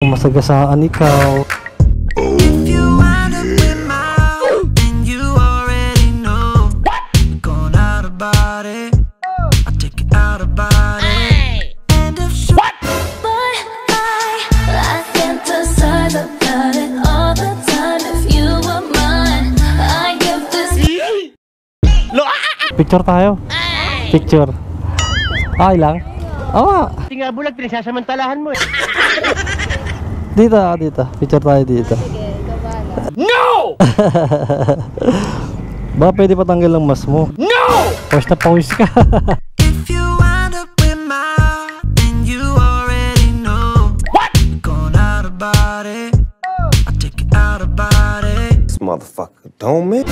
Mukhang masagasaan ikaw. Picture tayo. Picture. Okay lang. Oo. Hindi nga bulag, pinasasamantalahan mo eh. Dito. Picture tayo dito. No! Ba, pwede patanggal ang mask mo. No! Pawis na pawis ka. If you wind up with my heart, then you already know. What? Going out about it. I take it out about it. This motherfucker don't me.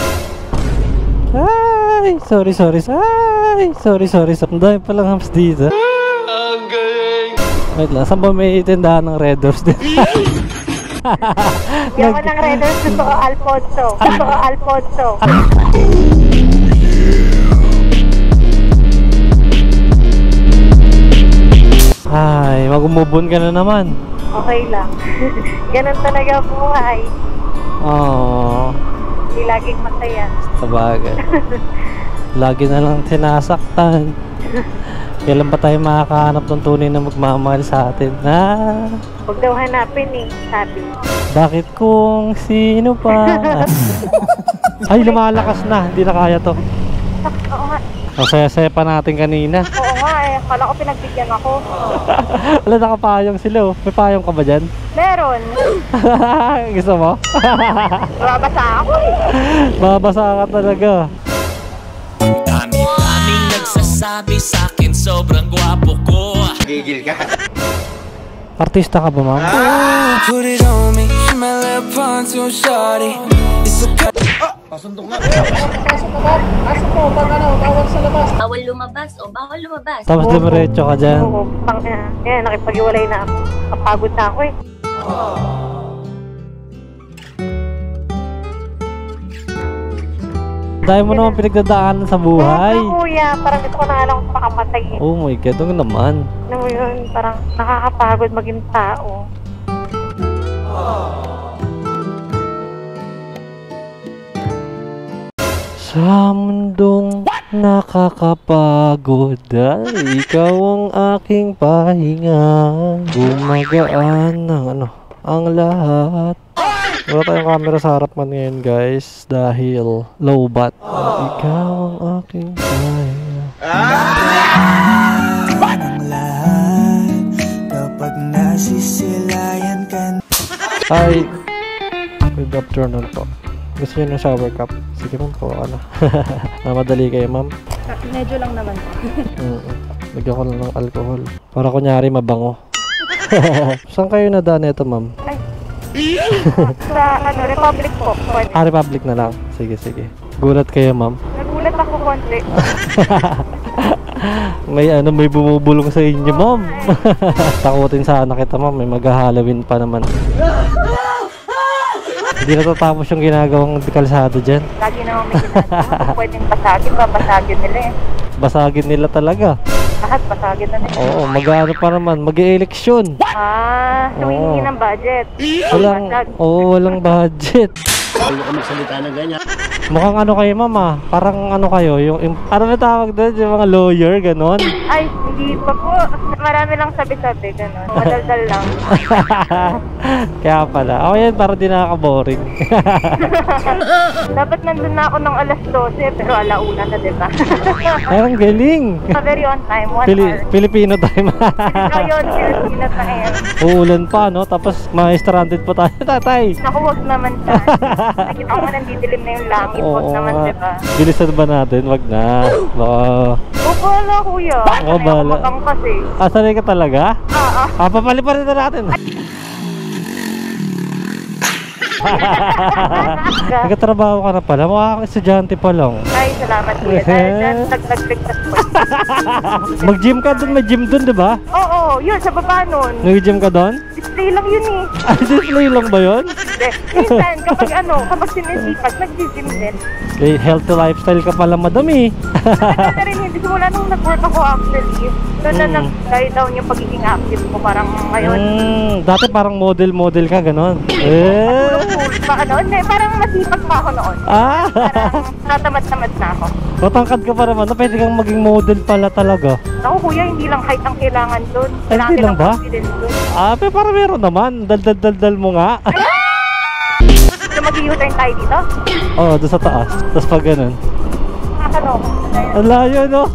Ay, sorry. Ay, sorry. Ang dami palang hams dito. Ang galing! Wait lang, saan ba may tindahan ng Red Doors din? Yung ng Red Doors, gusto ko Alfonso. Ay, mag-umubon ka na naman. Okay lang. Ganun talaga buhay. Oo. Hindi laging masaya. Sabagay. Lagi na lang sinasaktan. Kailan ba tayo makakahanap ng tunay na magmamahal sa atin? Huwag daw hanapin eh, sabi. Bakit kung sino pa? Ay, lumalakas na. Hindi na kaya to. Oo nga. Ang saya-saya pa natin kanina. Oo nga eh. Kala ko pinagbigyan ako. Wala, nakapayong sila oh. May payong ka ba dyan? Meron. Gusto mo? Babasa ako eh. Babasa ka talaga. Daming nagsasabi sa'kin sobrang gwapo ko. Gigil ka. Artista ka ba, ma'am? Put it on me, my lip on too shawty. It's okay. Pasundok na. Bawal lumabas o bawal lumabas. Tapos dumiretso ka dyan. Oo, pang yan, nakipag-iwalay na ako. Kapagod na ako eh. Dahil mo naman pinagdadaanan sa buhay. Oo, kuya. Parang gusto ko na alam kung makamatay eh. Oh my God, ang naman. Alam mo yun, parang nakakapagod maging tao. Sa mundong nakakapagod ay ikaw ang aking pahinga. Gumagaan ng ang lahat. Wala tayong camera sa harap man ngayon guys dahil low bat. Ikaw ang aking pahinga. Kapag nasisilayan ka. Hi! Good afternoon po. Gusto nyo ng shower cup? Sige ma'am po, ano? Madali kayo ma'am? Medyo lang naman. Lagyan ko lang ng alcohol. Para kunyari mabango. Saan kayo nadaan ito ma'am? Sa Republic po. Republic na lang. Sige. Gulat kayo ma'am? Nagulat ako konti. May bumubulong sa inyo ma'am. Takutin sana kita ma'am. May mag-Halloween pa naman. Hindi natatapos yung ginagawang kalsado dyan. Lagi naman may ginagawa. Kung pwedeng basagin, babasagin nila eh. Basagin nila talaga. Lahat basagin na nila. Oo, mag-ano pa naman, mag-e-eleksyon. Humihingi ng budget. Walang budget. Ayaw ka magsalita na ganyan. Mukhang ano kayo mama, parang ano kayo, yung ano na tawag doon, yung mga lawyer, ganon. Ay, hindi pa po. Marami lang sabi-sabi, gano'n. Madaldal lang. Kaya pala, ako yan, parang di nakaka-boring. Dapat nandun na ako ng alas 12, pero alauna na, diba? Ay, ang galing. Very on time, 1 hour. Filipino time. Ayun, Filipino time. Uulan pa, no? Tapos, ma-stranded pa tayo, tatay. Naku, wag naman siya. Nakita ko nandidilim na yung langit. Wag naman, diba? Bilisan ba natin? Wag na. Baka... Bala, kuya. Oo, bala. Kasi. Sanay ka talaga? Oo. Papaliparin na natin. Nagkatrabaho ka na pala. Mukha kang estudyante pa lang. Ay, salamat kuya. Dahil nagligtas po. Mag-gym ka dun. May gym dun, di ba? Oo, yun. Sa baba nun. Nag-gym ka dun? Display lang yun eh. Display lang ba yun? Minsan, kapag sinisipag, nag-gym din. Healthy lifestyle ka pala madam eh. Maganda rin hindi simula nung nag-work ako actually. Doon na nag-die down yung pagiging active ko. Parang ngayon. Dati parang model ka, ganon. Hindi, parang masipag pa ako noon. Parang natamad-tamad na ako. Matangkad ka pa naman, pwede kang maging model pala talaga. Ako kuya, hindi lang height ang kailangan doon. Ay, hindi lang ba? Confidence dun. Pero parang meron naman. Dal mo nga. So mag-u-turn tayo dito? Oo, doon sa taas. Tapos pag ganun. Nakakaloko. Ang layo, no?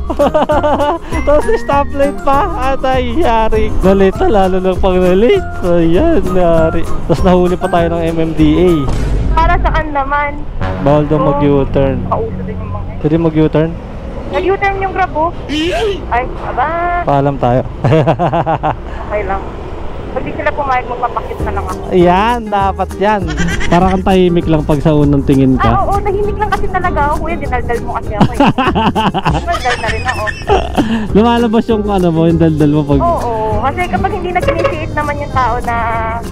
Tapos may stoplight pa. Atay, yari. Nalita, lalo lang pag nalate. Ayan, yari. Tapos nahuli pa tayo ng MMDA. Para saan naman? Bawal daw mag-U-turn. Pauso din yung mga. Pwede mag-U-turn? Nag-u-turn yung grab oh. Ay, aba. Paalam tayo. Okay lang. Pag di sila pumayag, magpapakit na lang ako. Ayan, dapat yan. Para kang tahimik lang pag sa unang tingin ka. Oo, tahimik lang kasi talaga ako. Kuya, dinaldal mo kasi ako eh. Dinaldal na rin ako. Lumalabas yung yung daldal mo pag... Oo, kasi kapag hindi nag-initiate naman yung tao na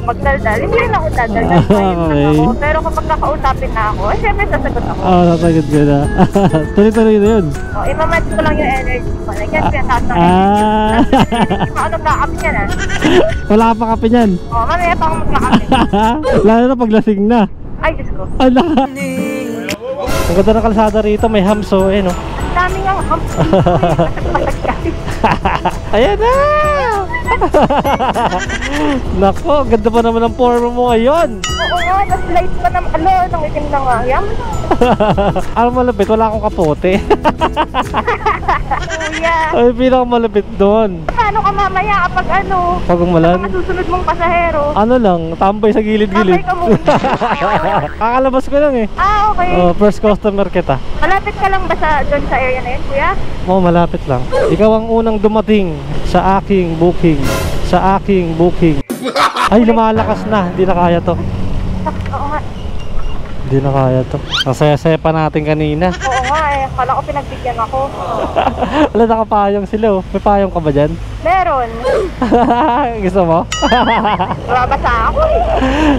magdaldal, hindi rin ako daldal. Okay. Pero kapag kakausapin na ako, syempre sasagot ako. Oo, sasagot ka na. Tuloy-tuloy na yun. Imamatch ko lang yung energy ko. Yan, kaya taas ng energy. Ano kakapin yan ah? Wala ka pa kape niyan. Mamaya pa ako magkakape. Lalo na paglasing na. Ay, Diyos ko. Ala. Ang ganda ng kalsada rito, may hamso no? Ang daming ang humps. Pasag-pasag. Ayan na! Nako, ganda pa naman ang forma mo ngayon. Oo nga, tas light pa naman. Alo, nang itim na nga. Yaman na. Alam malapit, wala akong kapote. Kuya. Ay, pinakamalapit doon. Paano ka mamaya kapag Pag umulan? masusunod mong pasahero? Ano lang, tambay sa gilid-gilid. Tambay ka muna. Kakalabas ko lang eh. Okay. First customer kita. Malapit ka lang ba doon sa area na yun, kuya? Oo, malapit lang. Ikaw ang unang dumating sa aking booking. Sa aking booking. Ay, lumalakas na. Hindi na kaya to. Oo nga. Hindi na kaya to. Ang saya-saya pa natin kanina. Oo nga eh. Kala ko pinagbigyan ako. Wala, nakapayong sila oh. May payong ka ba dyan? Meron. Gusto mo? Babasa ako eh.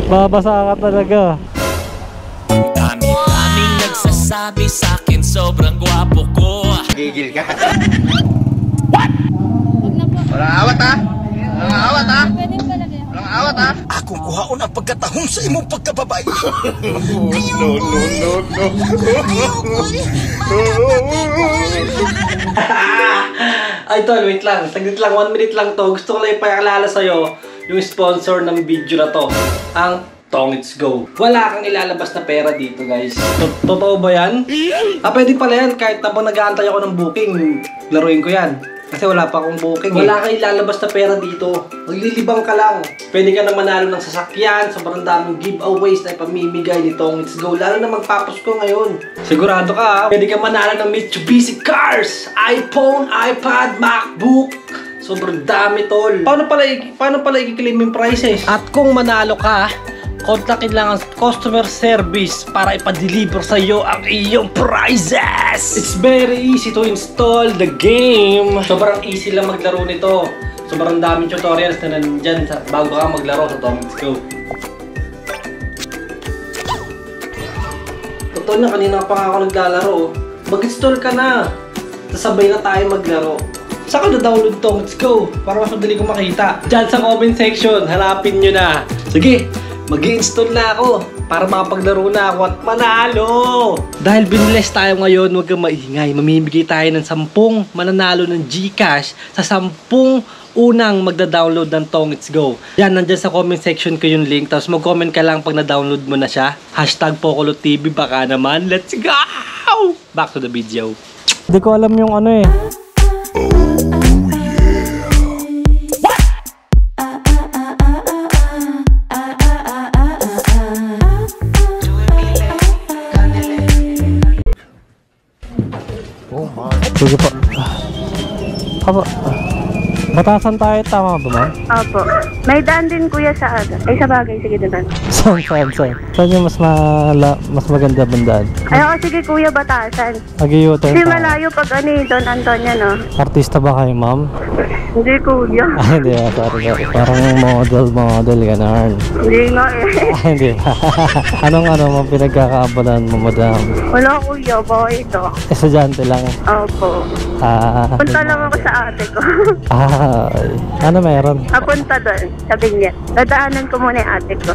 Babasa ka talaga. Daming nagsasabi sa'kin sobrang gwapo ko. Gigil ka. What? Walang awat ha? Walang awat ha? Walang awat ha? Akong kuhaon ang pagkatahong sa imong pagkababay. Ay tol, wait lang. Saglit lang, 1 minute lang to. Gusto ko lang ipaalala sa'yo yung sponsor ng video na to. Ang Tongits Go. Wala kang ilalabas na pera dito, guys. Totoo ba yan? Pwede pala yan. Kahit habang nag-aantay ako ng booking, laruin ko yan. Kasi wala pa akong booking. Wala kang ilalabas na pera dito. Maglilibang ka lang. Pwede ka na manalo ng sasakyan. Sobrang daming giveaways na ipamimigay ni Tongits Go. Lalo na magpapasko ngayon. Sigurado ka ha? Pwede ka manalo ng Mitsubishi cars, iPhone, iPad, MacBook. Sobrang dami, tol. Paano pala i-claim yung prices? At kung manalo ka, kontakin lang ang customer service para ipa-deliver sa iyo ang iyong prizes. It's very easy to install the game. Sobrang easy lang maglaro nito. Sobrang daming tutorials na nandyan bago ka maglaro sa Tongits Go. Totoo na, kanina pa nga ako naglalaro. Mag-install ka na. Sasabay na tayo maglaro. Saka na-download Tongits Go para mas madali ko makita. Diyan sa comment section, hanapin nyo na. Sige, mag-i-install na ako para makapaglaro na ako at manalo! Dahil binless tayo ngayon, huwag kang maingay. Mamimigay tayo ng 10 mananalo ng GCash sa 10 unang magda-download ng Tongits Go. Yan, nandyan sa comment section ko yung link. Tapos mag-comment ka lang pag na-download mo na siya. #PocolotTV, baka naman. Let's go! Back to the video. Hindi ko alam yung ano eh. Sige po. Apa? Batasan tayo, tama ba ma'am? Opo. May daan din kuya sa aga. Ay, sa bagay. Sige, doon. Saan? Saan yung mas maganda bandaan? Ay, ako, sige kuya, Batasan. Mag-i-U-turn Kasi tayo. malayo pag ano eh, Don Antonio, no? Artista ba kayo ma'am? Hindi kuya. Hindi sorry. Parang model, ganun. Hindi nga eh. Hindi ba? Anong pinagkakaabalan mo, madam? Wala kuya, boy ito. Estudyante lang. Opo. Punta lang ako sa ate ko. Ano meron? Papunta doon, sabi niya. Dadaanan ko muna yung ate ko.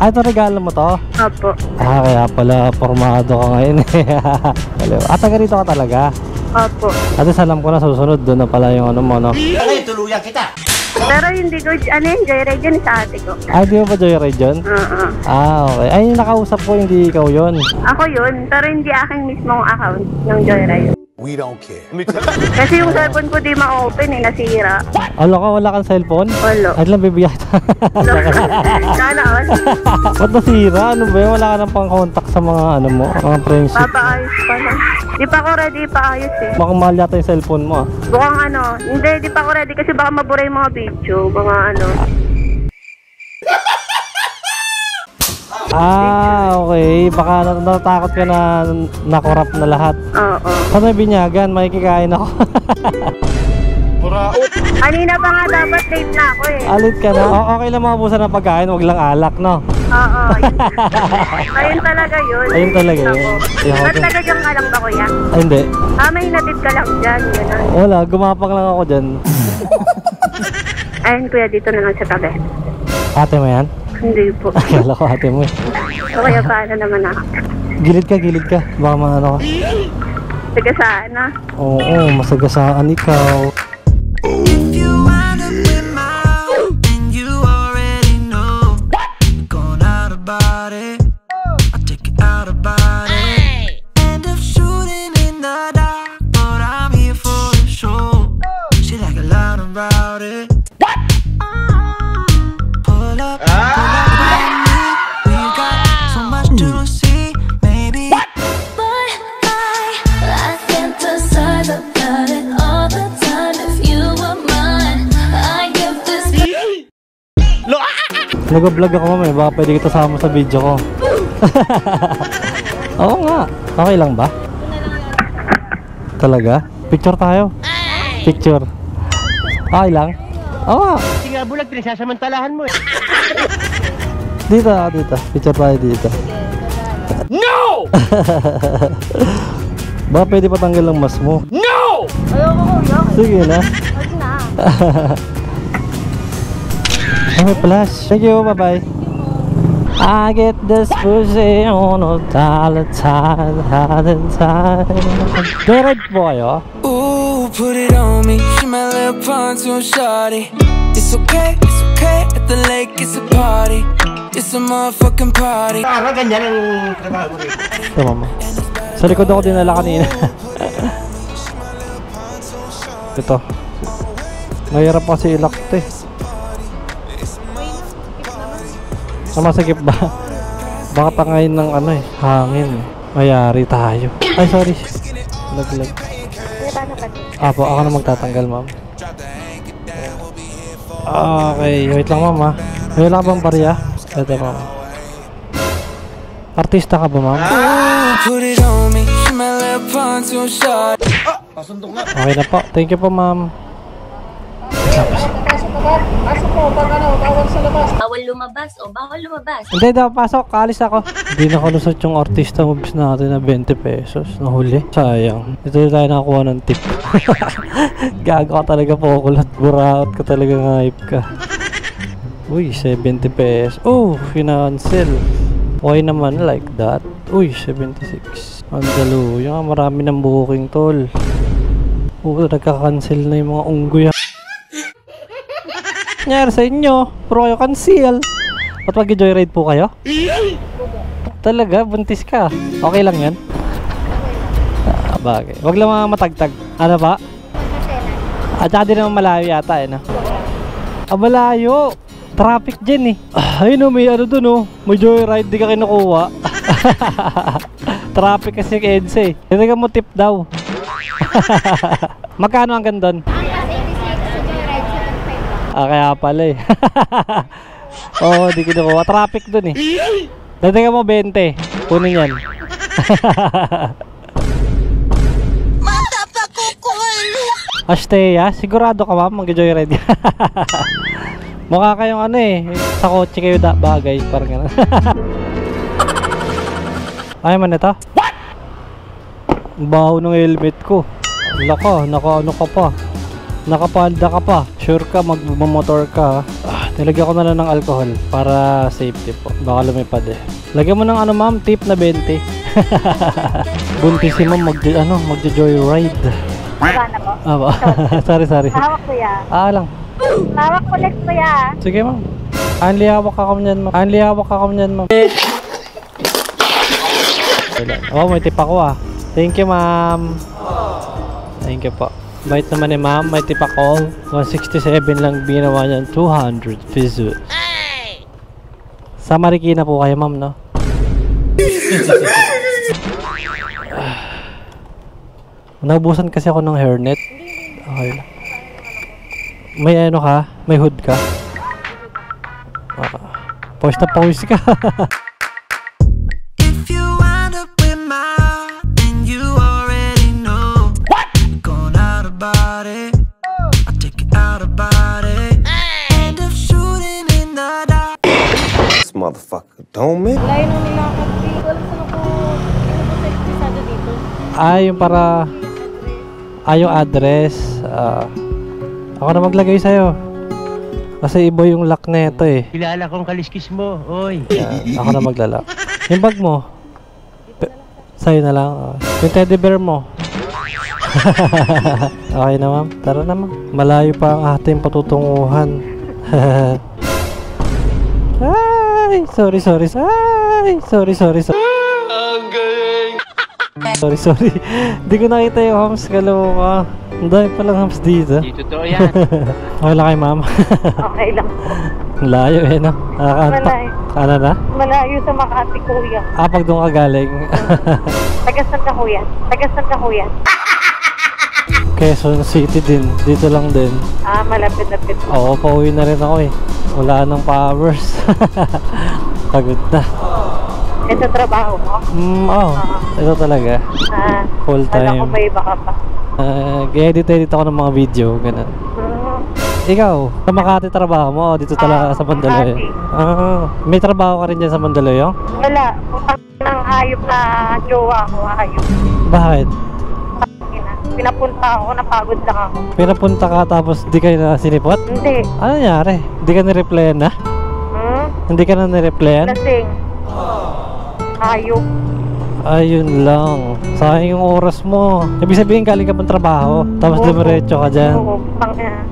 Ito regalo mo to? Opo. Kaya pala formado ka ngayon eh. Taga rito ka talaga? Opo. At alam ko na susunod doon na pala yung ano mo, no? Pero hindi ko, joyride yun sa ate ko. Di mo ba joyride yun? Oo. Okay. Ay, yung nakausap ko, hindi ikaw yun. Ako yun, pero hindi aking mismong account ng joyride. We don't care. Kasi yung cellphone ko di ma-open eh, nasira. Wala kang cellphone? Wala. Ay, lang bibigyan kita. Sana all. Ba't nasira? Ano ba yun? Wala ka nang pang-contact sa mga mga friendship. Papaayos pa lang. Di pa ako ready paayos eh. Baka mahal yata yung cellphone mo. Bukang hindi, di pa ako ready kasi baka mabura yung mga video, mga Okay. Baka natatakot ka na nakorap na lahat. Oo. Saan may binyagan? May kikain ako. Kanina pa nga dapat late na ako eh. Alit ka na? Okay lang mabusan ng pagkain, wag lang alak, no? Oo. Ayun talaga yun. Ayun talaga yun. Ba't talagang alam ba kuya? Hindi. May natid ka lang dyan. Yun. Wala, gumapang lang ako dyan. Ayun kuya, dito na lang sa tabi. Ate mo yan? Hindi po. Akala ko ate mo eh. O kaya paano naman ako? Gilid ka. Baka maano ka. Sige sana. Oo, masagasaan ikaw. If you wind up with my and you already know, going out about it, I'll take it out about it. End up shooting in the dark, but I'm here for the show. She like a lot about it. Pull up on me. We got so much to see, maybe. But I fantasize about it all the time. If you were mine, I give this. Nag-vlog ako mamaya, baka pwede kita sama sa video ko. Oo nga. Okay lang ba? Talaga? Picture tayo? Picture. Okay lang? Oo nga. Hindi nga bulag, pinagsasamantalahan mo eh. Dito. Picture tayo dito. No! Baka pwede patanggal ang mas mo. No! Ayoko kuya. Sige na. Huwag na. May flash. Thank you, bye-bye. I get this pussy on a dollar time. Joyride po kayo? Ooh, put it on me. She my little pontoon shawty. It's okay at the lake, it's a party. It's a motherfucking party. Parang ganyan ang trabaho rin. Ito, mama. Sa likod ako dinala kanina. Ito. Mahirap kasi ilakte. Masikip ba? Baka tangayin ng hangin. Mayari tayo. Ay, sorry. Laglag. Apo, ako na magtatanggal, ma'am. Okay, wait lang, ma'am, ha. May wala ka bang barya? Ito, ma'am. Artista ka ba, ma'am? Put it on me. She my little pontoon shawty. Okay na po. Thank you po, ma'am. Bawal lumabas o bawal lumabas. Hindi daw, pasok. Kaalis ako. Hindi nakalusot yung artista moves natin na 20 pesos. Nahuli. Sayang. Dito tayo nakakuha ng tip. Gago ka talaga po. Kulat. Buraot ka talaga, hype ka. Uy, 70 pesos. Oh, financial. Okay naman like that. Uy, 76. Andalo. Yung marami ng booking, tol. Nagka-cancel na yung mga unggoy. Nangyari sa inyo, puro kayo cancel. Ba't mag-joyride po kayo? Talaga, buntis ka. Okay lang yan? Bagay. Huwag lang mga matagtag. Ano ba? At saka di naman malayo yata no? Malayo. Traffic dyan ayun may dun may joyride, di ka kinukuha. Traffic kasi yung EDSA Hindi ka mo tip daw. Magkano ang gandun? Kaya pala eh. Oo, di kinukuha. Traffic dun eh. Dadagan mo 20. Kunin yan. Ashteya, sigurado ka ma'am, mag-joyride. Mukha kayong ano eh, sa kotse kayo bagay, parang gano'n. Ay man ito? What? Baho ng helmet ko. Laka, naka-ano ka pa. Nakapalda ka pa. Sure ka, magmamotor ka. Nilagyan ko na lang ng alcohol para safety po. Baka lumipad eh. Lagyan mo ng ano ma'am, tip na 20. Buntis si ma'am, magjo-joyride. Wala na po. Sorry. Hawak ko ya. Lang. Hawak ko next ko ya. Sige ma'am. Anli hawak ka niyan ma'am. Oh, may tip ako ah. Thank you ma'am. Thank you po. Bait naman eh ma'am, may tip ako. 167 lang binawa niyan, 200 pesos. Sa Marikina po kayo ma'am, no? Naubusan kasi ako ng hairnet. Okay lang. May ano ka? May hood ka? Pause na pause ka. If you wind up with my heart, then you already know. What? Going out about it. I take it out about it. End up shooting in the dark. This motherfucker, don't me. Layo nung nilakad dito. Alam saan ako sa ekspisada dito. Yung para... yung address. Ako na maglagay sa'yo. Kasi iba yung lock na ito eh. Kilala kong kaliskis mo, oy. Ako na maglalak. Yung bag mo. Sa'yo na lang. Yung teddy bear mo. Okay na ma'am. Tara na ma'am. Malayo pa ang ating patutunguhan. Ay! Sorry. Ay! Sorry. Ang galing! Sorry. Di ko nakita yung hams. Kaloka. Ang dami palang hams dito. Dito to yan. Okay lang kay ma'am. Okay lang po. Layo eh no? Malayo. Ano na? Malayo sa Makati, kuya. Pag doon ka galing. Tagasan ka, kuya. Quezon City din. Dito lang din. Malapit-lapit. Oo, pauwi na rin ako eh. Wala nang powers. Pagod na. Ito trabaho mo? Ito talaga. Full time. Alam ko may iba ka pa. Edit ako ng mga video, ganun. Ikaw, sa Makati trabaho mo o dito talaga sa Mandaluyong? May trabaho ka rin dyan sa Mandaluyong? Wala. Utang ng hayop na jowa ko, hayop. Bakit? Pinapunta ako, napagod lang ako. Pinapunta ka tapos di kayo na sinipot? Hindi. Ano nangyari? Di ka nireplyan na? Hindi ka na nireplyan? Lasing. Hayop. Ayun lang. Sayang yung oras mo. Ibig sabihin galing ka pang trabaho tapos dumiretso ka dyan. Oo,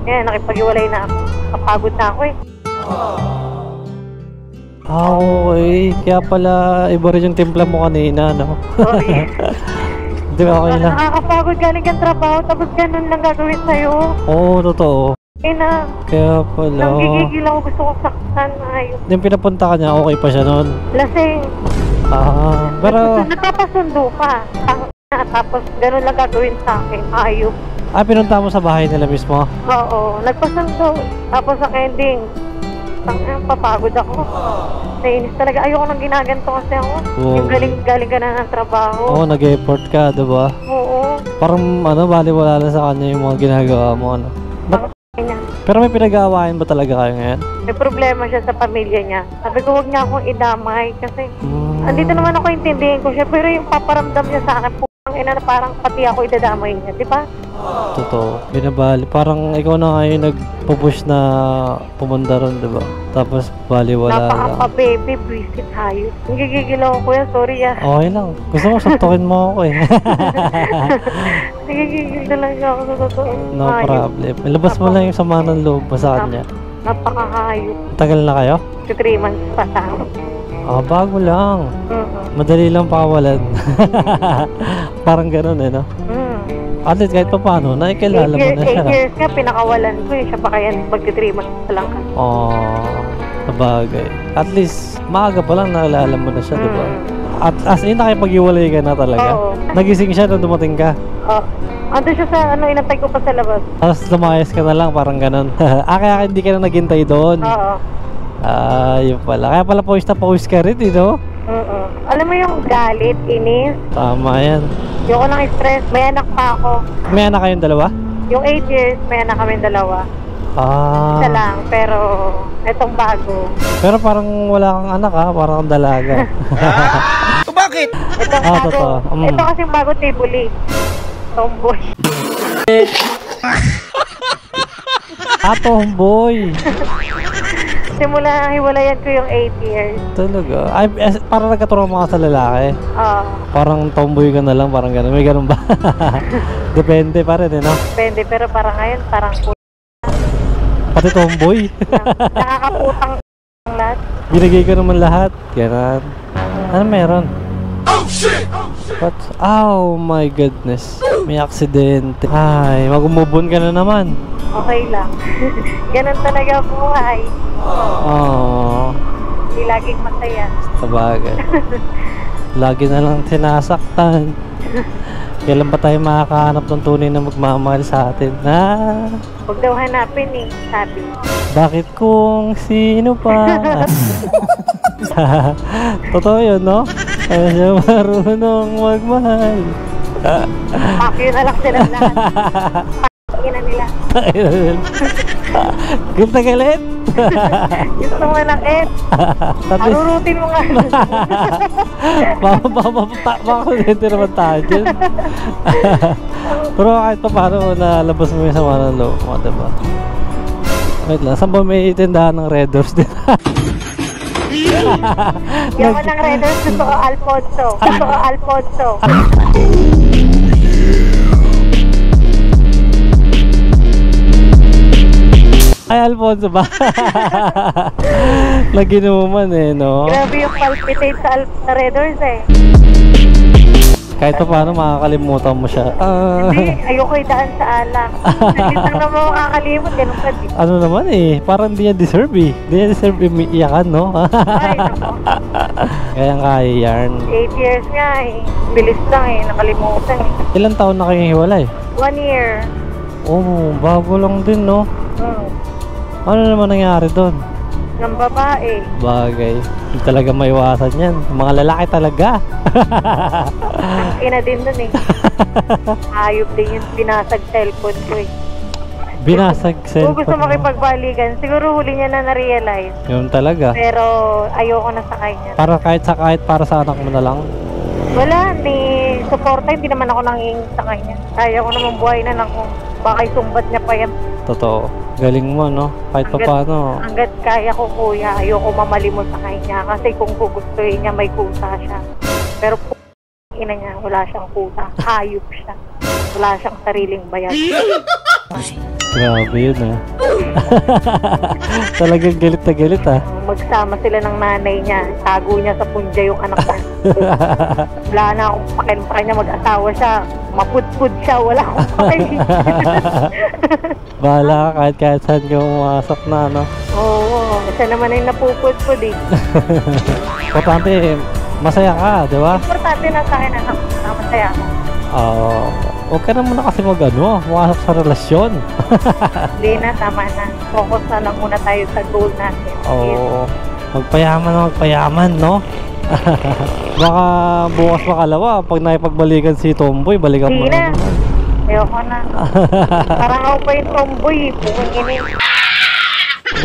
nakipag-iwalay na ako. Kapagod na ako eh. Okay. Kaya pala iba rin yung timpla mo kanina, no? Sorry. Di ba okay lang? Nakakapagod galing kang trabaho tapos ganun lang gagawin sa'yo. Oo, totoo. Kaya pala. Nanggigigil ako, gusto ko saktan. Ayun. Yung pinapunta ka niya, okay pa siya nun? Lasing. Pero... Nagpapasundo pa. Tapos ganun lang gagawin sa akin. Ayun. Pinunta mo sa bahay nila mismo? Oo, nagpasundo. Tapos ang ending, papagod ako. Nainis talaga. Ayoko nang ginaganto kasi ako. Yung galing ka na ng trabaho. Oo, nag-effort ka, diba? Oo. Parang baliwala lang sa kanya yung mga ginagawa mo, ano? Pero may pinag-aawain ba talaga kayo ngayon? May problema siya sa pamilya niya. Sabi ko, huwag niya akong idamay kasi andito naman ako, intindihin ko siya. Pero yung paparamdam niya sa akin, ina na parang pati ako idadamay niya, di ba? Totoo. Binabali. Parang ikaw na ngayon nagpo-push na pumunta ron, di ba? Tapos baliwala lang. Napaka-baby, bwisit, hayop. Nagigigil ako, kuya. Sorry ah. Okay lang. Gusto mo, suntukin mo ako eh. Nagigigil talaga ako sa totoo. No problem. Ilabas mo lang yung sama ng loob mo sa kanya. Napaka-hayop. Tagal na kayo? 3 months pa sa akin. Bago lang. Madali lang pakawalan. Parang ganun eh, no? At least kahit pa paano, nakikilala mo na siya. 8 years nga, pinakawalan ko eh. Siya pa kaya magti-3 months pa lang ka. Sabagay. At least, maaga pa lang nakilala mo na siya, diba? At as in, nakipag-iwalay ka na talaga? Oo. Nagising siya nung dumating ka? Oo. Ando siya sa ano, inantay ko pa sa labas. Tapos lumayas ka na lang, parang ganun. Kaya hindi ka na naghintay doon. Oo. Yun pala. Kaya pala pawis na pawis ka rin, no? Alam mo yung galit, inis, Tama yan. yung ko ng stress, may anak pa ako. May anak kayong dalawa? Yung 8 years, may anak kami dalawa. Isa lang, pero itong bago. Pero parang wala kang anak ha, parang kang dalaga. Bakit? Itong bago, totoo. ito kasing bago tibuli. Tomboy. Tomboy. Simula hiwalayan ko yung 8 years. Talaga. Ay, parang nagkaturang mga sa lalaki. Oo. Parang tomboy ka na lang, parang gano'n. May gano'n ba? Depende pa rin, no? Depende, pero parang ngayon, parang Pati tomboy. nakakaputang lahat. Binigay ko naman lahat. Ganun. Ano meron? Oh shit! What? Oh my goodness. May aksidente. Ay, mag-umubon ka na naman. Okay lang. Ganun talaga buhay. Oh, Hindi laging masaya. sabagay. Lagi na lang sinasaktan. Kailan ba tayo makakahanap ng tunay na magmamahal sa atin? Huwag daw hanapin eh, sabi. Bakit kung sino pa? Totoo yun, no? Kaya siya marunong magmahal. Pakyo na lang sila lahat. Pakyo na nila. Galit na galit? Gusto mo nakit. Arurutin mo nga. Makakonente naman tayo dyan. Pero kahit pa paano nalabas mo yung sama ng loob mo, diba? Wait lang, saan ba may tindahan ng Red Doors din? Yung ko ng Red Doors, gusto ko Alfonso. Gusto ko Alfonso. Ay, Alfonso ba? Naginuman eh, no? Grabe yung palpitate sa Red Doors eh. Kahit pa paano makakalimutan mo siya. Hindi, ayoko idaan sa alak. Nagitang naman mo makakalimot, ganun pa din. Ano naman eh, parang di niya deserve eh. Di niya deserve iyakan, no? Ay, nako. Kaya kaya yarn. 8 years nga eh. Bilis lang eh, nakalimutan eh. Ilang taon na kayong hiwalay? 1 year. Oh, bago lang din, no? Ano naman nangyari doon? Ng babae. Bagay. Hindi talaga maiwasan yan. Mga lalaki talaga. Ang ina din dun eh. Ayop din yung binasag cellphone ko eh. Binasag Kung cellphone gusto mo. makipagbalikan, siguro huli niya na na-realize. Yun talaga. Pero ayoko na sa kanya. Para kahit para sa anak mo na lang. Wala, ni suporta, hindi naman ako nanging sa kanya. Kaya ko naman buhay na lang kung baka isumbat niya pa yan. Totoo. Galing mo, no? Kahit pa paano. Hanggat kaya ko, kuya, ayoko mamalimot sa kanya. Kasi kung gugustuhin niya, may kusa siya. Pero ina niya, wala siyang kusa. Hayop siya. Wala siyang sariling bayad. Grabe yun, ah. Talagang galit na galit, ah. Magsama sila ng nanay niya. Tago niya sa punja yung anak niya. Wala na akong pakialam sa kanya. Mag-asawa siya. Mapudpud siya. Wala akong pakialam. Bahala ka kahit saan ka umasok na, no? Oo. Siya naman ay napupudpud eh. Importante, masaya ka, di ba? Importante na sa akin anak. Masaya ako. Huwag ka na muna kasi pumasok sa relasyon. Hindi na, tama na. Focus na lang muna tayo sa goal natin. Oo. Magpayaman na magpayaman, no? Baka bukas makalawa, pag naipagbalikan si Tomboy, balikan mo Hindi na. naman. Ayoko na. Parang ako pa yung tomboy. Bukong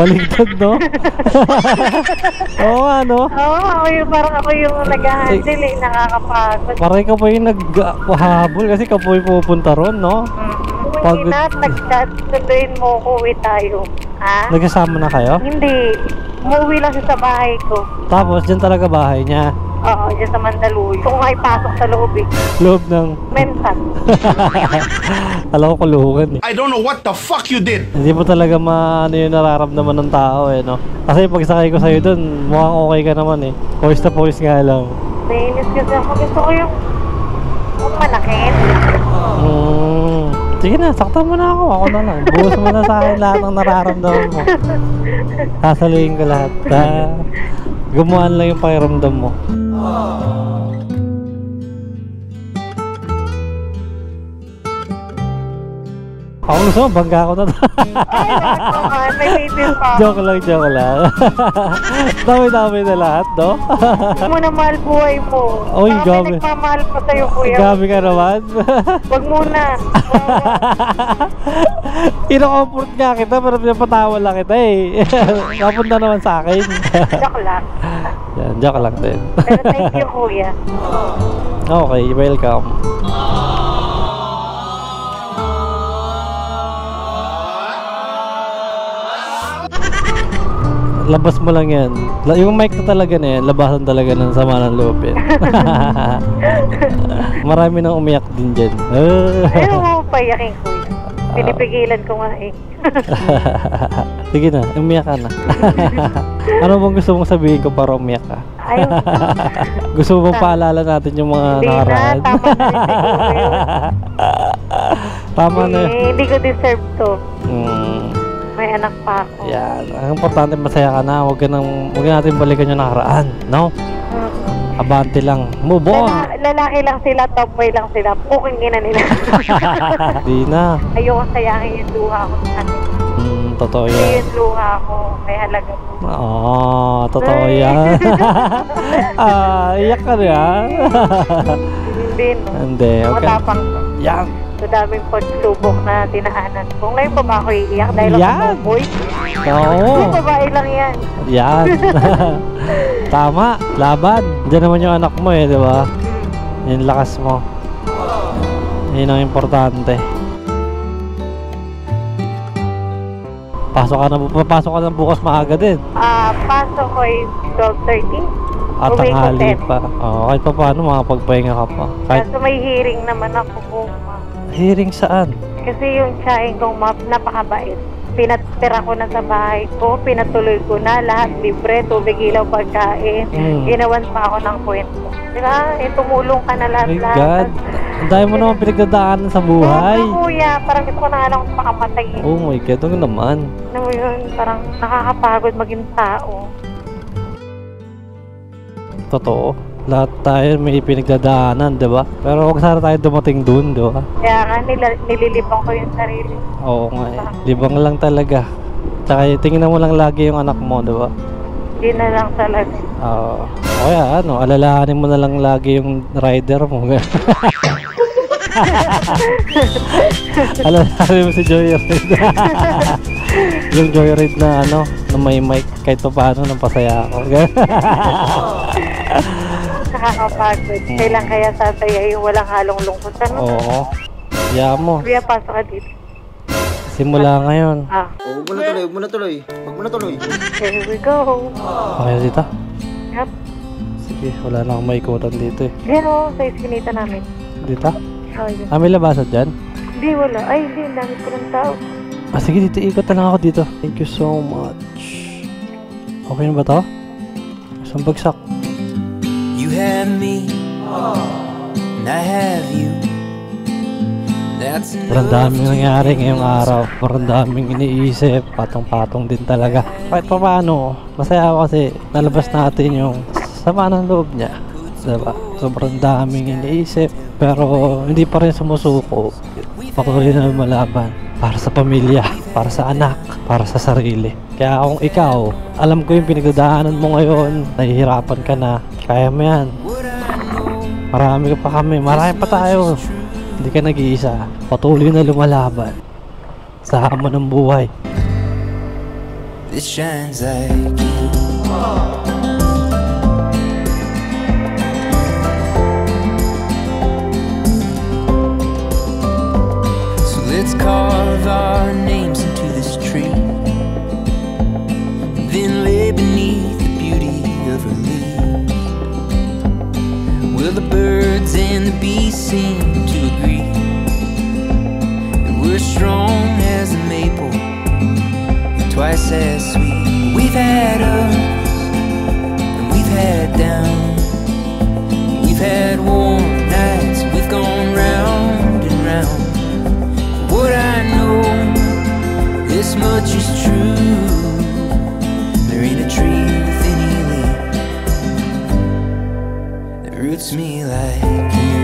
Baligtad, no? Oo nga, no? Oo, parang ako yung nag-handle eh. Nakakapagod. Parang ikaw pa yung nagpahabol kasi ikaw po yung pupunta ron, no? Hindi na, nag-chat. Sunduin mo, uwi tayo. Ha? Nagkasama na kayo? Hindi. Umuwi lang siya sa bahay ko. Tapos, dyan talaga bahay niya. Oo, dyan sa Mandaluyong. Kung ay pasok sa loob eh. Loob ng... Mental. Alam ko kulungan eh. I don't know what the fuck you did. Hindi mo talaga ano yung nararamdaman ng tao eh, no? Kasi pag sakay ko sa'yo dun, mukhang okay ka naman eh. Poise na poise nga lang. Nainis kasi ako. Gusto ko yung manakit. Sige na, saktan mo na ako. Ako na lang. Buhos mo na sa akin lahat ng nararamdaman mo. Sasaluhin ko lahat. Gumaan lang yung pakiramdam mo. Ako gusto mo, bangga ko na to. Ay, naman, may baby pa. Joke lang, joke lang. Dami-dami na lahat, no? Huwag mo na mahal buhay mo. Oy, Baka gabi. may nagmamahal pa sa'yo, kuya. Gabi ka naman. Wag muna. Ino-comfort nga kita, pero pinapatawa lang kita eh. Kapunta naman sa akin. Joke lang. Yan, joke lang din. Pero thank you, kuya. Okay, welcome. Labas mo lang yan. Yung mic na talaga na yan, labasan talaga ng sama ng loob yan. Marami nang umiyak din dyan. Ayaw mo payakin, kuya. Pinipigilan ko nga eh. Sige na, umiyak ka na. Ano bang gusto mong sabihin ko para umiyak ka? Ayaw mo. Gusto mo bang paalala natin yung mga Hindi na, nakaraan? tama na rin siguro yun. Tama na. Hindi ko deserve to. Mm, May anak pa ako. yan. Ang importante, masaya ka na. Huwag natin balikan yung nakaraan. No? Abante lang. Move on. Lalaki lang sila, top boy lang sila. Puking ina nila. Di na. Ayoko sayangin yung luha ko sa atin. Totoo Kasi yan. yung luha ko, may halaga po. Oo, totoo yan. Iyak ka na yan. Hindi, no? Hindi, okay. Matapang to. Yan. So daming pagsubok na dinaanan. Kung ngayon pa ba ako iiyak dahil ako Yan. tomboy? Oo. Yung babae lang yan. Yan. Tama. Laban. Diyan naman yung anak mo eh, di ba? Yung lakas mo. Yun ang importante. Papasok ka na bukas maaga din. Pasok ko is 12:30. At Uwi ko tanghali 10. pa. Kahit pa paano makapagpahinga ka pa. Kahit Kaso may hearing naman ako bukas. hearing saan? Kasi yung tsahin kong napakabait. Pinatira ko na sa bahay ko, pinatuloy ko na, lahat libre, tubig, ilaw, pagkain. Ginawan pa ako ng kwento. Diba? Tumulong ka na My God. lahat. Ang dami mo naman pinagdadaanan sa buhay. Oo, kuya. Parang gusto ko na nga lang makamatay. Oh my God, ano naman? Ano mo yun? Parang nakakapagod maging tao. Totoo. Lahat tayo may pinagdadaanan, di ba? Pero huwag sana tayo dumating dun, di ba? Kaya nga nililibang ko yung sarili. Oo nga eh. Libang lang talaga. Tsaka tingnan mo lang lagi yung anak mo, di ba? Hindi na lang talaga. Oo. O kaya ano, alalahanin mo na lang lagi yung rider mo. Alalahanin mo si Joyride. Yung Joyride na ano, na may mic kahit pa paano nang pasaya ako. Nakakapagod. Kailan kaya sasaya yung walang halong lungkot? Ano? Oo. Kaya mo. Kuya, pasok ka dito. Simula ngayon. Huwag mo na tuloy. Here we go. Okay dito? Yep. Sige, wala na akong maikutan dito eh. Yan o, sa iskinita namin. Dito? Oh, yun. May labasan dyan? Hindi, wala. Ay, hindi. Ang dami ko ng tao. Sige, dito ikot na lang ako dito. Thank you so much. Okay na ba to? Isang bagsak. You have me, and I have you. That's Parang daming nangyari ngayong araw. Parang daming iniisip. Patong-patong din talaga. Kahit pa paano, masaya ako kasi nalabas natin yung sama ng loob niya. Diba? Sobrang daming iniisip. Pero hindi pa rin sumusuko. Patuloy na malaban. Para sa pamilya, para sa anak, para sa sarili. Kaya kung ikaw, alam ko yung pinagdadaanan mo ngayon, nahihirapan ka na, kaya mo yan. Marami ka pa kami, marami pa tayo. Hindi ka nag-iisa. Patuloy na lumalaban sa hamon ng buhay. It shines like you. So let's carve our names into this tree, and then lay beneath the beauty of her leaves. Will the birds and the bees seem to agree that we're strong as a maple, twice as sweet? We've had ups and we've had downs. We've had warm nights, we've gone round and round. What I know, this much is true. There ain't a tree with any leaf that roots me like you.